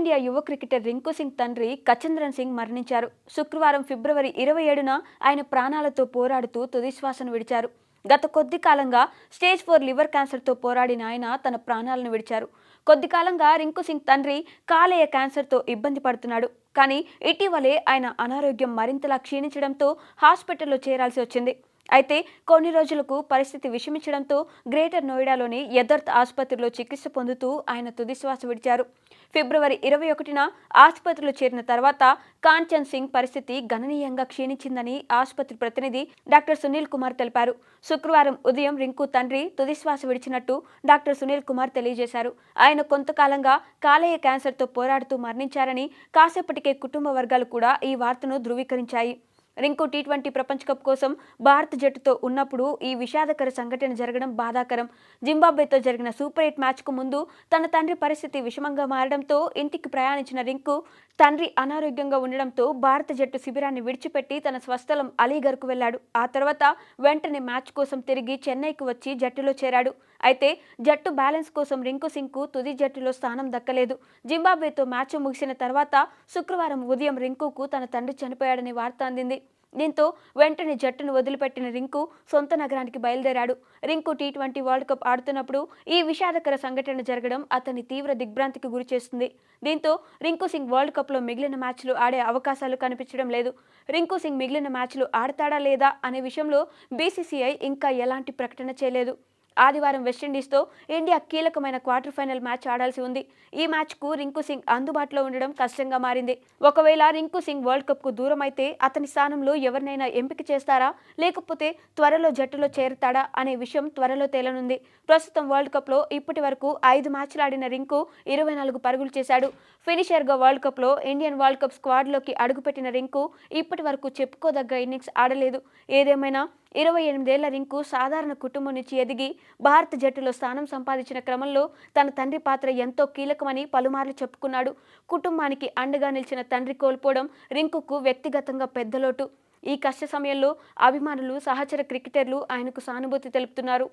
Team India యువ cricketer Rinku Singh తండ్రి కచంద్రన్ సింగ్ మరణించారు. శుక్రవారం ఫిబ్రవరి 27న ఆయన ప్రాణాలతో పోరాడుతూ తుదిశ్వాసను విడిచారు. గత కొద్ది కాలంగా స్టేజ్ 4 లివర్ క్యాన్సర్తో పోరాడిన ఆయన తన ప్రాణాలను విడిచారు. కొద్ది కాలంగా రింకు సింగ్ తండ్రి కాలేయ క్యాన్సర్తో ఇబ్బంది పడుతున్నాడు. కానీ ఇటీవలే ఆయన అనారోగ్యం మరింతలా క్షీణించడంతో హాస్పిటల్లో చేరాల్సి వచ్చింది. అయితే కొన్ని రోజులకు పరిస్థితి విషమించడంతో గ్రేటర్ నోయిడాలోని యథార్థ్ ఆసుపత్రిలో చికిత్స పొందుతూ ఆయన తుదిశ్వాస విడిచారు. ఫిబ్రవరి 21న ఆసుపత్రిలో చేరిన తర్వాత కాంచన్ సింగ్ పరిస్థితి గణనీయంగా క్షీణించిందని ఆసుపత్రి ప్రతినిధి డాక్టర్ సునీల్ కుమార్ తెలిపారు. శుక్రవారం ఉదయం రింకు తండ్రి తుదిశ్వాస విడిచినట్టు డాక్టర్ సునీల్ కుమార్ తెలియజేశారు. ఆయన కొంతకాలంగా కాలేయ క్యాన్సర్తో పోరాడుతూ మరణించారని కాసేపటికే కుటుంబ వర్గాలు కూడా ఈ వార్తను ధృవీకరించాయి. రింకు టీ20 ప్రపంచ కప్ కోసం భారత జట్టుతో ఉన్నప్పుడు ఈ విషాదకర సంఘటన జరగడం బాధాకరం. జింబాబ్వేతో జరిగిన సూపర్ 8 మ్యాచ్కు ముందు తన తండ్రి పరిస్థితి విషమంగా మారడంతో ఇంటికి ప్రయాణించిన రింకు తండ్రి అనారోగ్యంగా ఉండడంతో భారత జట్టు శిబిరాన్ని విడిచిపెట్టి తన స్వస్థలం అలీగర్కు వెళ్లాడు. ఆ తర్వాత వెంటనే మ్యాచ్ కోసం తిరిగి చెన్నైకి వచ్చి జట్టులో చేరాడు. అయితే జట్టు బ్యాలెన్స్ కోసం రింకు సింగ్కు తుది జట్టులో స్థానం దక్కలేదు. జింబాబ్వేతో మ్యాచ్ ముగిసిన తర్వాత శుక్రవారం ఉదయం రింకుకు తన తండ్రి చనిపోయాడనే వార్త అందింది. దీంతో వెంటనే జట్టును వదిలిపెట్టిన రింకు సొంత నగరానికి బయలుదేరాడు. రింకు టీ20 వరల్డ్ కప్ ఆడుతున్నప్పుడు ఈ విషాదకర సంఘటన జరగడం అతన్ని తీవ్ర దిగ్భ్రాంతికి గురిచేస్తుంది. దీంతో రింకు సింగ్ వరల్డ్ కప్లో మిగిలిన మ్యాచ్లు ఆడే అవకాశాలు కనిపించడం లేదు. రింకు సింగ్ మిగిలిన మ్యాచ్లు ఆడతాడా లేదా అనే విషయంలో బీసీసీఐ ఇంకా ఎలాంటి ప్రకటన చేయలేదు. ఆదివారం వెస్టిండీస్తో ఇండియా కీలకమైన క్వార్టర్ ఫైనల్ మ్యాచ్ ఆడాల్సి ఉంది. ఈ మ్యాచ్కు రింకు సింగ్ అందుబాటులో ఉండడం కష్టంగా మారింది. ఒకవేళ రింకు సింగ్ వరల్డ్ కప్కు దూరం అయితే అతని స్థానంలో ఎవరినైనా ఎంపిక చేస్తారా, లేకపోతే త్వరలో జట్టులో చేరతాడా అనే విషయం త్వరలో తేలనుంది. ప్రస్తుతం వరల్డ్ కప్లో ఇప్పటి వరకు 5 మ్యాచ్లు ఆడిన రింకు 24 పరుగులు చేశాడు. ఫినిషర్గా వరల్డ్ కప్లో ఇండియన్ వరల్డ్ కప్ స్క్వాడ్లోకి అడుగుపెట్టిన రింకు ఇప్పటి వరకు చెప్పుకోదగ్గ ఇన్నింగ్స్ ఆడలేదు. ఏదేమైనా 28 ఏళ్ల రింకు సాధారణ కుటుంబం నుంచి ఎదిగి భారత జట్టులో స్థానం సంపాదించిన క్రమంలో తన తండ్రి పాత్ర ఎంతో కీలకమని పలుమార్లు చెప్పుకున్నాడు. కుటుంబానికి అండగా నిలిచిన తండ్రి కోల్పోవడం రింకుకు వ్యక్తిగతంగా పెద్ద లోటు. ఈ కష్ట సమయంలో అభిమానులు, సహచర క్రికెటర్లు ఆయనకు సానుభూతి తెలుపుతున్నారు.